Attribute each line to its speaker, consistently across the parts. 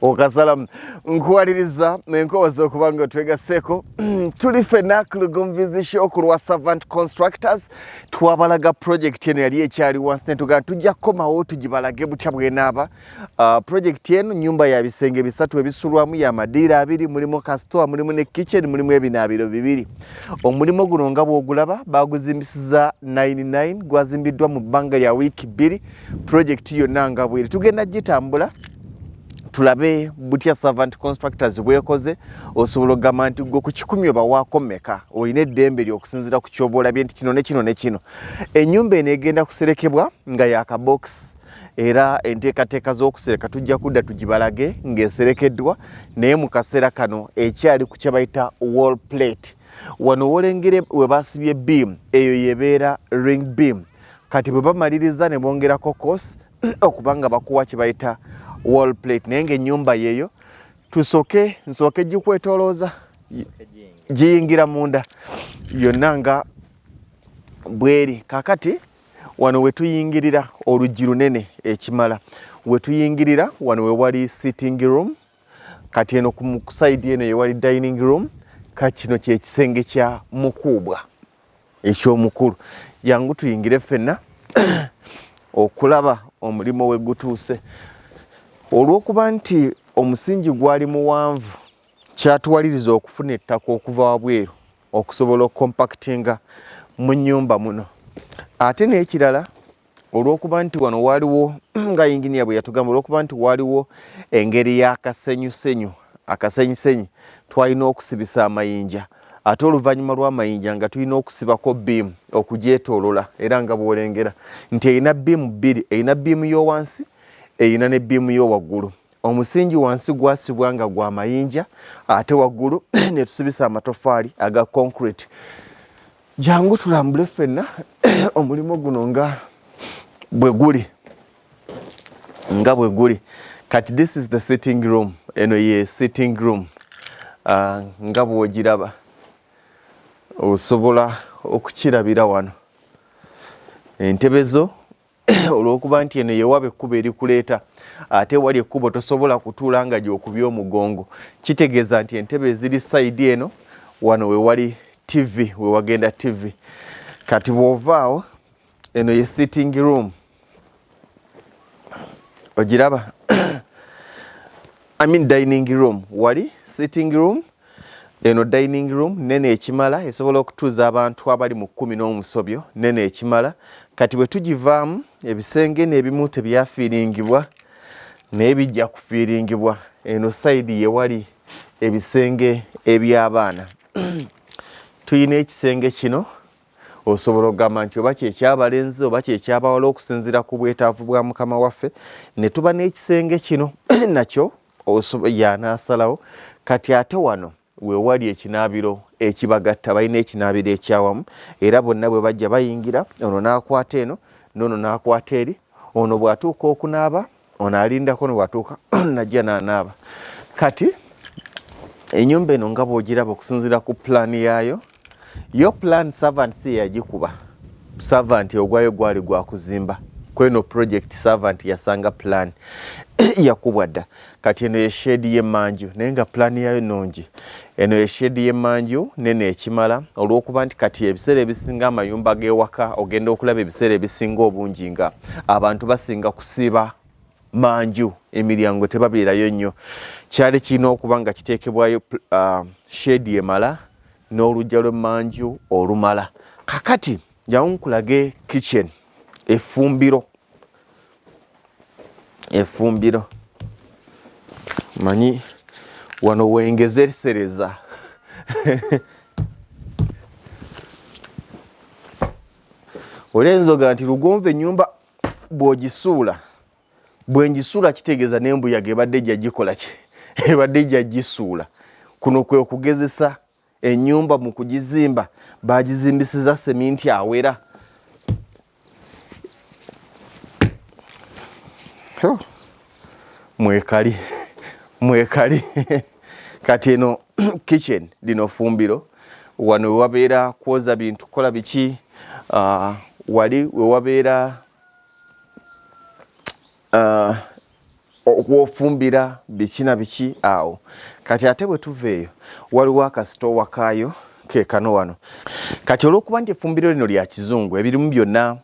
Speaker 1: Okasalamu nkuwaliriza nenkoza okubanga twegaseko tuli fena kulugumvizi show kulwa Servant Constructors twabalaga project eno yali ekyali once netuga tujja komawo tugibalage butya bwenaaba project eno nyumba ya bisenge bisatu ebisulwamu ya madira 2 mulimo kastoa mulimo ne kitchen mulimo ebinabiro 2 omulimo guno nga bwogulaba baguzimbisiza 99 gwazimbiddwa mu bbanga lya week 2 project yonna nga bweri tugenda gitambula tulabe butya Servant Constructors bwekoze osobola okugamba nti gwe ku 10 oba wakomeka oyina eddembe ly'okusinziira ku kyoboolabye nti kino ne kino ne kino. Ennyumba eno egenda kuserekebwa nga yakabox era enteekateeka z'okusereka tujja kudda tugibalage ng'eserekeddwa naye mu kaseera kano ekyali ku kye bayita wall plate. Wano wolengere we baasibye beam eyo yebeera ring beam kati bwe bamaliriza ne bongerako course okubanga bakuwa kye bayita wall plate nenge nyumba yeyo nsooke gikwetolooza giyingira munda yonna nga bweri kakati wano wetuyingirira oluggi lunene ekimala wetuyingirira wano wewali sitting room kati eno ku side eno yewali dining room kakino kyekisenge kya mukuubwa ekyomukulu jangu tuyingire ffenna okulaba omulimo we gutuuse. Olw'okuba nti omusingi gwali muwanvu kyatuwaliriza okufuna ettaka okuva wabweru okusobola okukompactinga mu nnyumba muno. Ate n'ekirala olw'okuba nti wano waliwo nga yinginiya bwe yatugamba olw'okuba nti waliwo engeri y'akasenyusenyu twalina okusibisa amayinja ate oluvannyuma lw'amayinja nga tulina okusibako beam okugyetoolola era nga bw'olengera nti erina beam 2 erina beam y'owansi eyina ne beam y'owaggulu. Omusingi wansi gwasibwa nga gwa mayinja ate waggulu ne tusibisa amatofaali aga concrete. Jangu tulambule ffenna omulimo guno nga bwe guli kati this is the sitting room eno ye sitting room nga bw'ogiraba osobola okukirabira wano entebe zo olw'okuba nti eno yewaba ekkubo erikuleeta ate wali ekkubo tosobola kutuula nga gy'okubya omugongo kitegeeza nti entebe eziri side eno wano wewali TV wewagenda TV kati bw'ovaawo eno ye sitting room ogiraba dining room wali sitting room eno dining room nene ekimala esobola okutuuza abantu abali mu 10 n'omusobyo nene ekimala kati bwe tugivaamu ebisenge n'ebimu tebyafiiringibwa naye bijja kufiiringibwa eno side yewali ebisenge eby'abaana tuyina ekisenge kino osobola okugamba nti oba kyekyabalenzi oba kyekyabawala okusinziira ku bwetaavu bwa mukama waffe ne tuba n'ekisenge kino nakyo yanaasalawo kati ate wano wewali ekinaabiro ekibagatta balina ekinaabiro ekyawamu era bonna bwe bajja bayingira ono n'akwata eno n'ono n'akwata eri ono bw'atuuka okunaaba ono alindako ne bw'atuuka najja n'anaaba. Kati ennyumba eno nga bw'ogiraba okusinziira ku pulaani yaayo yo plan Servant si yagikuba Servant ogwayo gwali gwa kuzimba kweno project Servant yasanga plan yakubwa dda kati eno ye shade y'emmanju naye nga plan yayo nungi eno ye shade y'emmanju nene ekimala olw'okuba nti kati ebiseera ebisinga amayumba g'ewaka ogenda okulaba ebiseera ebisinga obungi nga abantu basinga kusiba manju emiryango tebabeerayo nnyo kyali kirina okuba nga kiteekebwayo shade emala n'olujja lw'emmanju olumala. Kakati njawo nkulage kitchen effumbiro manyi wano wengezesereza olenzoga nti lugonva ennyumba bw'engisuula kitegeeza n'embuyaga ebadde gyagikola ki ebadde gyagisuula kuno kwe okugezesa ennyumba mu kugizimba bagizimbisiza seminti awera mwekali kati eno kitchen lino fumbiro wano wewabeera kwoza bintu kukola biki wali wewabeera okwofumbira biki na biki awo. Kati ate bwe tuveeyo waliwo akasitowa kaayo ke kano wano. Kati olw'okuba nti effumbiro lino lya kizungu ebirimu byonna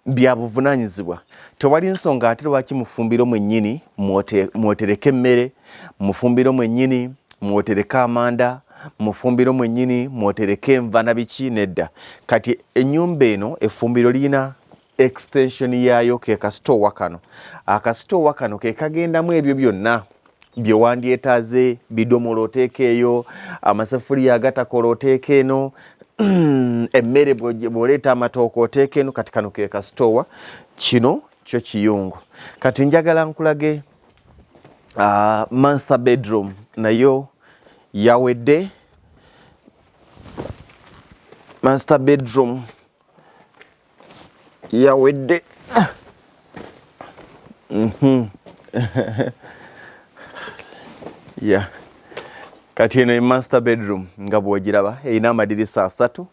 Speaker 1: bya buvunaanyizibwa, tewali nsonga ate lwaki mu ffumbiro mwennyini mwotereka emmere, mu ffumbiro mwennyini mwotereka amanda, mu ffumbiro mwennyini mwotereka enva na biki nedda. Kati ennyumba eno effumbiro lirina extension yaayo ke kasitowa kano. Akasitowa kano ke kagendamu ebyo byonna bye wandyetaaze, bidomolo oteeka eyo, amaseffuliya agatakola oteeka eno, emmere bw'oleeta amatooke oteeka eno. Kati kano ke kasitowa, kino kyo kiyungu. Kati njagala nkulage master bedroom nayo yawedde. Master bedroom yawedde. Yeah. Kati eno master bedroom nga bw'ogiraba erina amadirisa 3,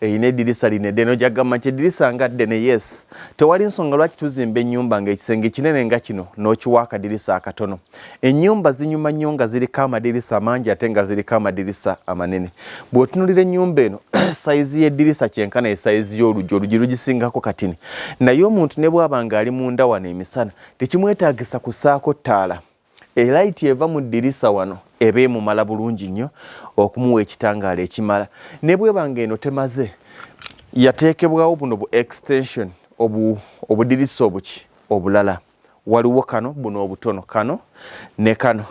Speaker 1: erina eddirisa linene. Nojagamba nti eddirisa nga ddene, yes. Tewali nsonga lwaki tuzimba ennyumba ng'ekisenge kinene nga kino n'okiwa akadirisa akatono. Ennyumba zinyuma nnyo nga ziriko amadirisa mangi ate nga ziriko amadirisa amanene. Bw'otunuulira ennyumba eno sayizi y'eddirisa kyenkana esayizi y'oluggi lugisingako katini. Naye omuntu ne bw'aba ng'ali munda wano emisana tekimwetaagisa kusaako ttaala. Elayiti eva mu ddirisa wano eba emumala bulungi nnyo okumuwa ekitangaala ekimala. Ne bw'eba ng'eno temaze, yateekebwawo buno bu extension obuddirisa obulala. Waliwo kano buno obutono, kano ne kano.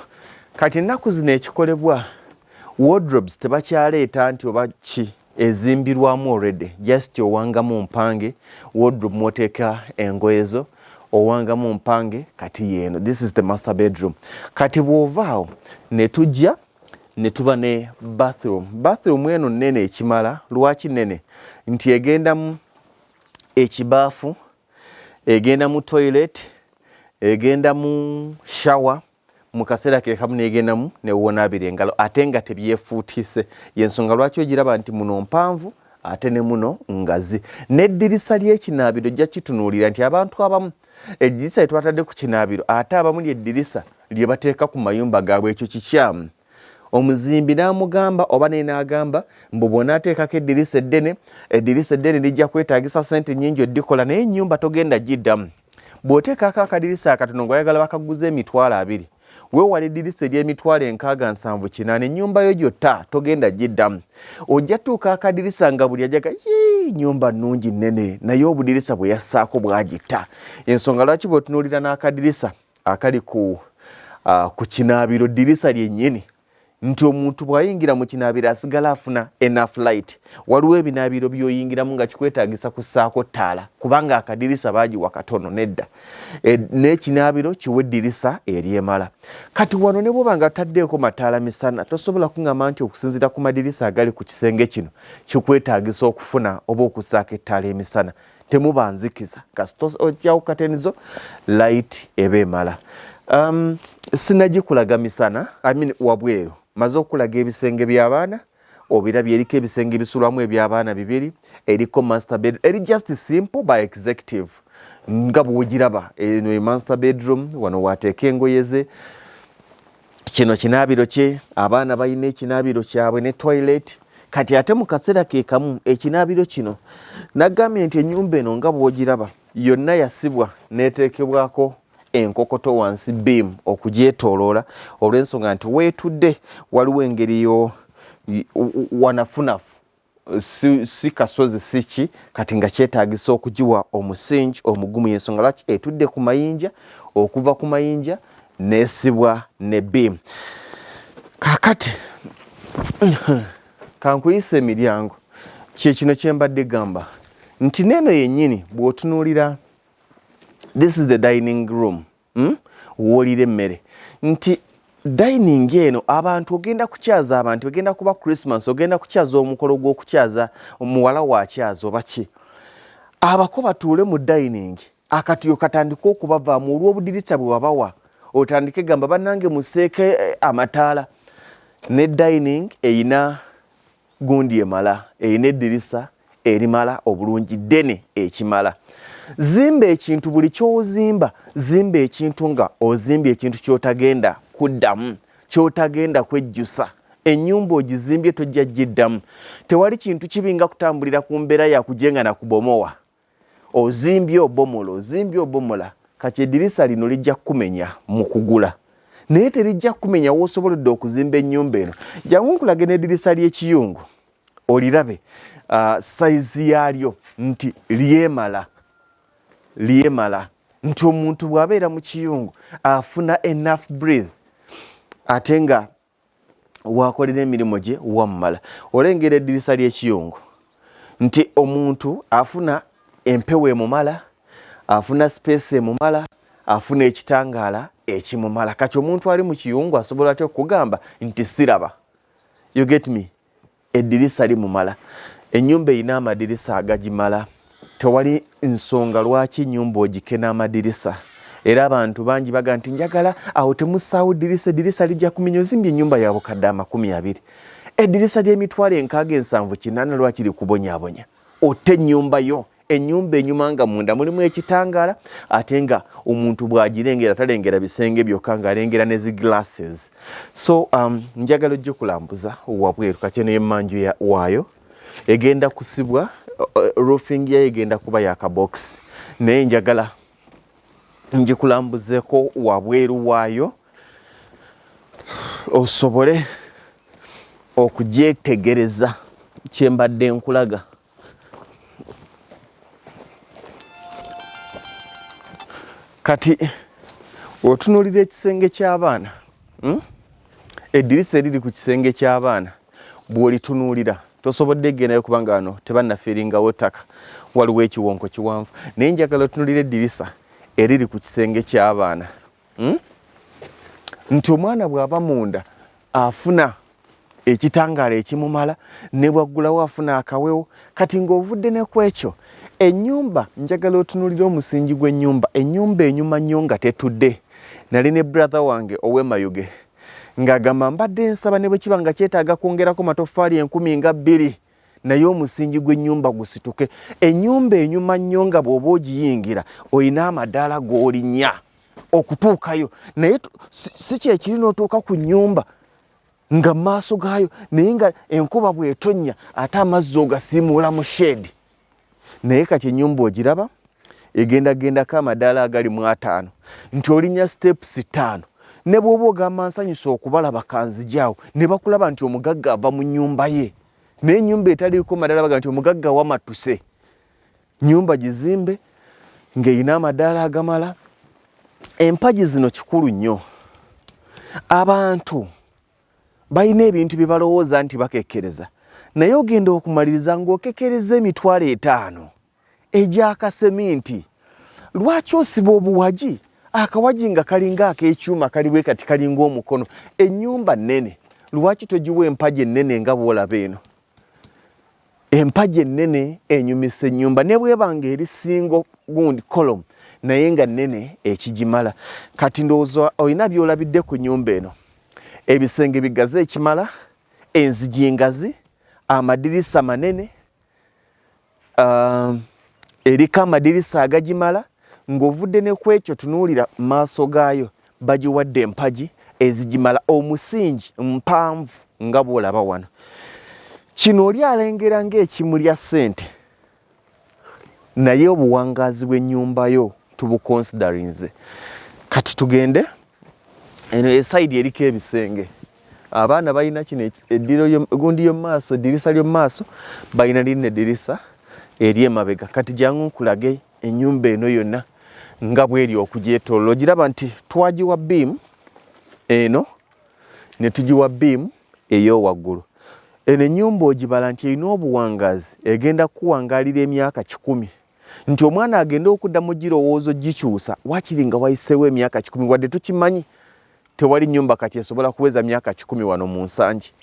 Speaker 1: Kati ennaku zino ekikolebwa, wardrobes tebakyaleeta nti oba ki ezimbirwamu already, just owangamu mpange wardrobe mwoteeka engoye zo, owangamu mpange kati yeno. This is the master bedroom. Kati bw'ovaawo ne tujja ne tuba ne bathroom. Bathroom eno nnene ekimala. Lwaki nnene? Nti egendamu ekibaafu, egendamu toilet, egendamu shower, mu kaseera ke kamu negendamu ne wonaabira engalo ate nga tebyefuutise. Yensonga lwaki ogiraba nti muno mpanvu ate ne muno ngazi. N'eddirisa ly'ekinaabiro ojja kitunuulira nti abantu abamu eddirisa lye twatadde ku kinaabiro ate abamu ly'eddirisa lye bateeka ku mayumba gaabwe. Ekyo kikyamu. Omuzimbi n'amugamba oba ne n'agamba mbu bw'onaateekako eddirisa eddene lijja kwetaagisa ssente nnyingi oddikola, naye ennyumba togenda giddamu. Bw'oteekako akadirisa akatono ng'oyagala bakaguza $20,000, weewala eddirisa ery'emitwalo 670-8, ennyumba yo gyonna togenda giddamu. Ojja tuuka akadirisa nga buli ajaga nnyumba nnungi nnene, naye obudirisa bwe yassaako bwagitta. Ensonga lwaki bw'otunuulira n'akadirisa akali ku kinaabiro ddirisa lyennyini, nti omuntu bw'ayingira mu kinaabiro asigala afuna enough light. Waliwo ebinaabiro by'oyingiramu nga kikwetaagisa kussaako ttaala kubanga akadirisa baagiwa katono, nedda. N'ekinaabiro kiwa eddirisa eryemala. Kati wano ne bw'oba nga taddeeko mataala misana tosobola kuŋŋamba nti okusinziira ku madirisa agali ku kisenge kino kikwetaagisa okufuna oba okussaako ettaala emisana. Temuba nzikiza. Kasita ojjawo katenizo light eba emala. Sinagikulaga misana, wabweru. Maze okulaga ebisenge by'abaana, obirabye eriko ebisenge bisulwamu eby'abaana 2, eriko master bedroom, eri just simple by executive. Nga bw'ogiraba eno master bedroom, wano waateeka engoye ze, kino kinaabiro kye, abaana balina ekinaabiro kyabwe ne toilet. Kati ate mu kaseera ke kamu ekinaabiro kino nagambye nti ennyumba eno nga bw'ogiraba yonna yasibwa n'eteekebwako enkokoto wansi beam okugyetooloola, olw'ensonga nti weetudde waliwo engeri wanafunafu, si kasozi siki kati nga kyetaagisa okugiwa omusingi omugumu. Yensonga lwaki etudde ku mayinja, okuva ku mayinja n'esibwa ne beam. Kaakati kankuyisa emiryango, kyekino kye mbadde gamba nti neeno yennyini bw'otunuulira, this is the dining room, woolira emmere, nti dining eno abantu ogenda kukyaza abantu, ogenda kuba Christmas, ogenda kukyaza omukolo gw'okukyaza omuwala wakyaza oba ki, abako batuule mu dining, akatuyo katandika okubavaamu olw'obudirisa bwe wabawa, otandike gamba bannange museeke amataala. Ne dining eyina gundi emala, eyina eddirisa erimala obulungi ddene ekimala. zimba ekintu buli kyozimba zimba ekintu nga ozimbye ekintu kyotagenda kuddamu kyotagenda kwejjusa ennyumba ogizimbye tojja giddamu tewali kintu kibinga kutambulira ku mbeera yakujenga na kubomowa ozimbye obomola kati eddirisa lino lijja kumenya mu kugula naye terijja kumenya w'osobolodde okuzimba ennyumba eno jangu nkulaga n'eddirisa ly'ekiyungu olirabe sayizi yaalyo nti lyemala nti omuntu bw'abeera mu kiyungu afuna enough breath ate nga wakolera emirimu gye wammala olengera eddirisa ly'ekiyungu nti omuntu afuna empewo emumala afuna space emumala afuna ekitangaala ekimumala kati omuntu ali mu kiyungu asobola atya okugamba nti siraba you get me eddirisa limumala ennyumba erina amadirisa agagimala tewali nsonga lwaki ennyumba ogikena amadirisa era abantu bangi baga nti njagala awo temusaawo eddirisa lijja kumenya ozimbye ennyumba ya bukadde 20 eddirisa ly'emitwalo 678 lwaki likubonyabonya otte ennyumba yo ennyumba enyuma nga munda mulimu ekitangaala ate nga omuntu bw'agirengera talengera bisenge byokka ng'alengera ne ziglasses so njagala ojja okulambuza wabweru kati n'emmanju waayo egenda kusibwa roofing yayo egenda kuba yakabox naye njagala njikulambuzeeko wabweru waayo osobole okugyetegereza kyembadde nkulaga kati otunuulira ekisenge ky'abaana eddirisa eriri ku kisenge ky'abaana bw'olitunuulira tosobodde gendayo kubanga wano tebannafiiringawo ttaka waliwo ekiwonko kiwanvu naye njagala otunuulira eddirisa eriri ku kisenge ky'abaana nti omwana bw'aba munda afuna ekitangaala ekimumala ne bwaggulawo afuna akawewo kati ng'ovudde ne ku ekyo ennyumba njagala otunuulira omusingi gw'ennyumba ennyumba enyuma nnyo nga tetudde nali ne brother wange ow'emayuge ng'agamba mbadde nsaba ne bwe kiba nga kyetaaga kwongerako matoffaali 2,000 naye omusingi gw'ennyumba gusituke ennyumba enyuma nnyo nga bw'oba ogiyingira olina amadaala g'olinnya okutuukayo naye si kyekiri n'otuuka ku nnyumba nga mu maaso gaayo naye nga enkuba bw'etonnya ate amazzi ogasiimuula mu shedi naye kati ennyumba ogiraba egendagendako amadaala agali mu 5 nti olinnya steps 5 ne bw'oba ogamba nsanyusa okubalaba kanzijaawo ne bakulaba nti omugagga ava mu nnyumba ye naye ennyumba etaliiko madaala baga nti omugagga wamatuse nnyumba gizimbe ng'erina amadaala agamala empagi zino kikulu nnyo abantu balina ebintu bye balowooza nti bakekkereza naye ogenda okumaliriza ng'okekkereza emitwalo 5 egy'akaseminti lwaki osiba obuwagi akawagi nga kalinga ak'ekyuma kaliwe kati kalinga omukono ennyumba nnene lwaki togiwa empagi ennene nga bw'olaba eno empagi ennene enyumisa ennyumba ne bw'ebanga eri singo gundi kolom naye nga nnene ekigimala kati ndowooza olina by'olabidde ku nnyumba eno ebisenge bigazi ekimala enzigi ngazi amadirisa manene eriko amadirisa agagimala ng'ovudde ne ku ekyo tunuulira maaso gaayo bagiwadde empagi ezigimala omusingi mpanvu nga bw'olaba wano kino oli alengera ng'ekimulya ssente naye obuwangaazi bw'ennyumba yo tubuconsiderinze kati tugende eno esayidi eriko ebisenge abaana balina kino eddiro gundi y'omumaaso eddirisa ly'omumaaso balina lino eddirisa ery'emabega kati jangu nkulage ennyumba eno yonna nga bw'eri okugyetoolola ogiraba nti twagiwa bbiimu eno ne tugiwa bbiimu ey'owaggulu eno ennyumba ogibala nti erina obuwangaazi egenda kuwangaalira emyaka 10 nti omwana agenda okuddamu girowoozo gikyusa wakiri nga wayiseewo emyaka 10 wadde tukimanyi tewali nnyumba kati esobola kuweza myaka 10 wano mu nsangi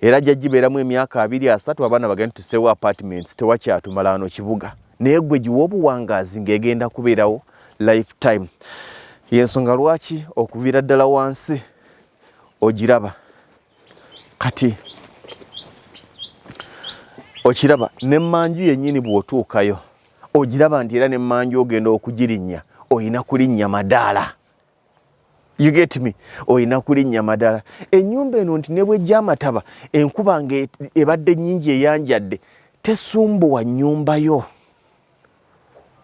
Speaker 1: era ajja gibeeramu emyaka 2-3 abaana bagenda tuseewo apartments tewakyatumala wano kibuga naye gwe giwa obuwangaazi ng'egenda kubeerawo lifetime yensonga lwaki okuviira ddala wansi ogiraba kati okiraba n'emmanju yennyini bw'otuukayo ogiraba nti era n'emmanju ogenda okugirinnya oyina kulinnya madaala. You get me? Oyina kulinnya madala. Ennyumba eno nti ne bw'ejja amataba enkuba ng'ebadde nnyingi eyanjadde tesumbuwa nnyumba yo.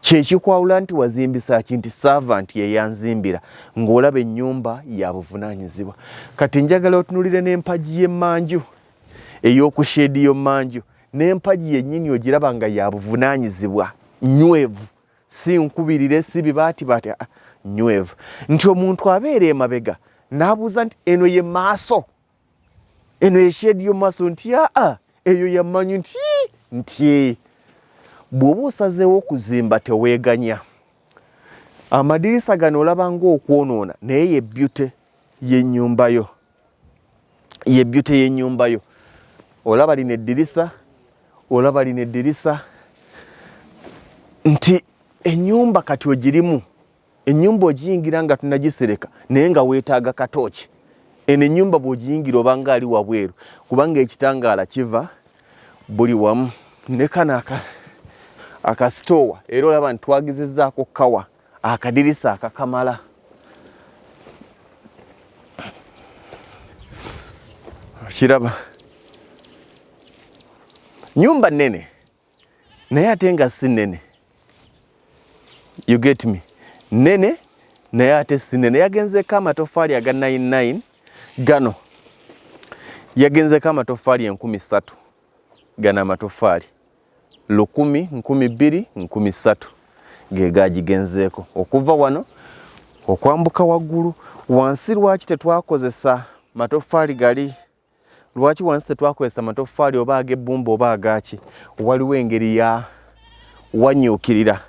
Speaker 1: Kyekikwawula nti wazimbisa ki nti servant ye yanzimbira ng'olaba ennyumba ya buvunaanyizibwa. Kati njagala otunulire n'empagi y'emmanju ey'okushedi y'emmanju n'empagi yennyini ogiraba nga ya buvunaanyizibwa nywevu, si nkubirire si bibaati nywevu. Nti omuntu abeera emabega n'abuuza nti eno ye maaso, eno ye shedi y'omaaso nti eyo yammanyi nti bw'oba osazeewo okuzimba teweeganya. Amadirisa gano olaba ng'okwonoona naye ye beauty y'ennyumba yo. Ye beauty y'ennyumba yo. Olaba lino eddirisa, olaba lino eddirisa nti ennyumba kati ogirimu. Ennyumba ogiyingira nga tunagisereka naye nga weetaaga katooki. Eno ennyumba bw'ogiyingira obanga ali wabweru kubanga ekitangaala kiva buli wamu. Ne kano akasitoowa era olaba nti twagezezzaako kawa akadirisa akakamala. Kiraba nnyumba nnene naye ate nga si nnene. You get me? Nene naye ate si nnene. Yagenzeeko amatoffaali aga 99 gano yagenzeeko amatoffaali 3,000 gano amatoffaali 1,000, 2,000, 3,000 ge gagigenzeeko okuva wano okwambuka waggulu. Wansi lwaki tetwakozesa matoffaali gali? Lwaki wansi tetwakozesa matoffaali oba ag'ebbumba oba agaki? Waliwo engeri ya wanyuukirira.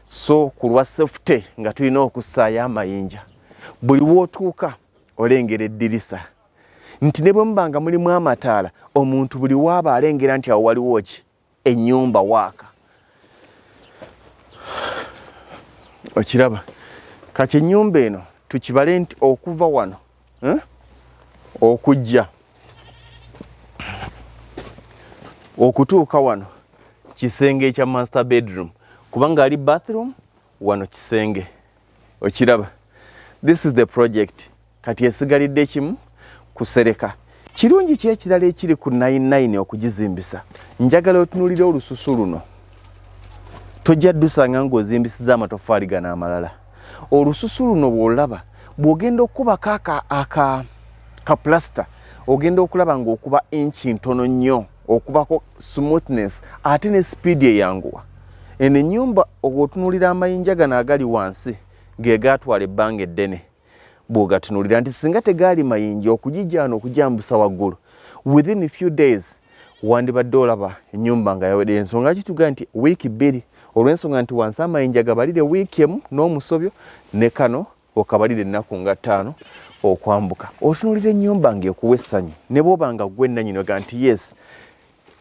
Speaker 1: So ku lwa safety nga tulina okussaayo amayinja. Buli wootuuka olengera eddirisa nti ne bwe muba nga mulimu amataala omuntu buli waaba alengera nti awo waliwo ki ennyumba waaka. Okiraba? Kati ennyumba eno tukibale nti okuva wano okujja okutuuka wano kisenge ekya master bedroom kubanga ali bathroom wano kisenge. Okiraba? This is the project. Kati esigalidde kimu kusereka. Kirungi ki ekirala ekiri ku 99 okugizimbisa? Njagala otunulire olususu luno. Tojja ddusanga ng'ozimbisiza amatoffaali gano amalala. Olususu luno bw'olaba bw'ogenda okubako ka plaster ogenda okulaba ng'okuba inchi ntono nnyo okubako smoothness ate ne speed eyanguwa. Eno ennyumba obw'otunulira amayinja gano agali wansi ge gaatwala ebbanga eddene bw'ogatunulira nti singa tegaali mayinja okugijjaano okujambusa waggulu within a few days wandibadde olaba ennyumba nga yawedde. Ensonga kituga nti wiiki 2 olw'ensonga nti wansi amayinja gabalire wiiki emu n'omusobyo ne kano okabalire ennaku nga 5 okwambuka. Otunulira ennyumba ng'ekuwa essanyu ne bw'oba nga gwe nannyini ga nti yes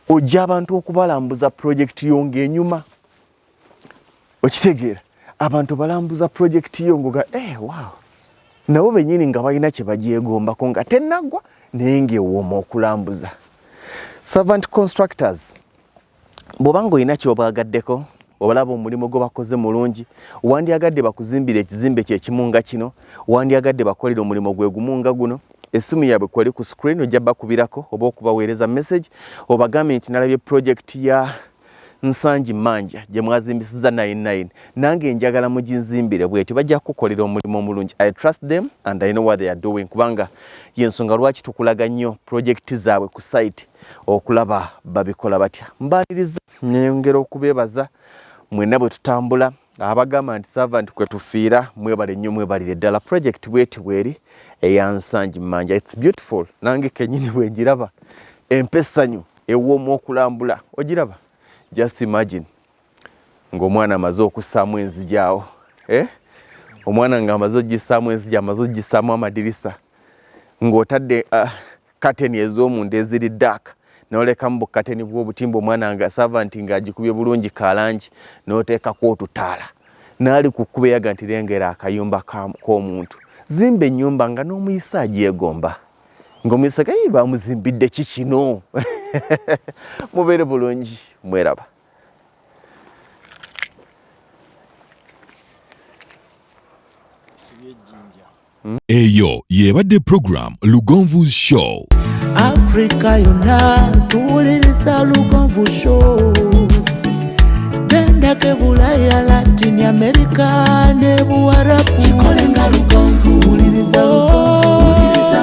Speaker 1: ojja abantu okubalambuza projekiti yo ng'enyuma. Okitegeera? Abantu balambuza projekiti yo ngoga wow. Nabo bennyini nga balina kye bagyegombako nga tennaggwa naye ng'ewooma okulambuza. Servant constructors bw'oba ng'olina ky'obaagaddeko obalaba omulimu gwe bakoze mulungi wandyagadde bakuzimbira ekizimbe kyekimu nga kino wandyagadde bakolera omulimu gwe gumu nga guno essimu yaabwe kweri ku screen ojja bakubirako oba okubaweereza message obagambe nti nalabye project ya Nsangi Manja gye mwazimbisiza 99 nange njagala muginzimbire bwetyo bajja kukolera omulimu omulungi. I trust them and I know what they are doing kubanga yensonga lwaki tukulaga nnyo project zaabwe ku site okulaba babikola batya. Mbaliriza nyongera okubeebaza mwenna bwe tutambula abagamba nti servant kwe tufiira mwebale nnyo mwebalire ddala. Project bweti bweri eya Nsangi Manja. It's beautiful. Nange kennyini bwe njiraba empessanyu ew'omu okulambula ogiraba. Just imagine ng'omwana amaze okussaamu enzijaawo omwana nga amaze ogissaamu enzija amaze ogissaamu amadirisa ng'otadde kateni ez'omunda eziri dark n'olekamu bukateni bw'obutimba omwana nga servant ng'agikubye bulungi kalangi n'oteekako otutaala n'ali ku kkuba eyaga nti lengera akayumba k'omuntu. Zimba ennyumba nga n'omuyisa agyegomba ng'omuyisa gayi bamuzimbidde ki kino. Mubeere bulungi mweraba.
Speaker 2: Eyo yebadde program Lugonvu's Show.
Speaker 3: Africa yonna tuwuliriza Lugonvu Show. Genda ke Bulaya, Latin America ne Buwarabu. Chikolenga Lugonvu. Wuliriza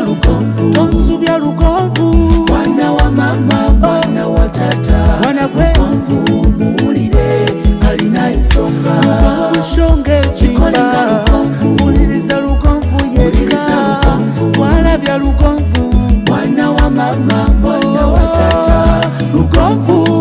Speaker 3: Lugonvu. Tonsubya Lugonvu. Mwana wa mama, mwana wa tata. Mwana gwe Lugonvu muwulire alina ensonga. Lugonvu shonge chikolenga Lugonvu. Wuliriza Lugonvu yeka. Walabya Lugonvu. Mwana wa mama, mwana wa tata. Lugonvu.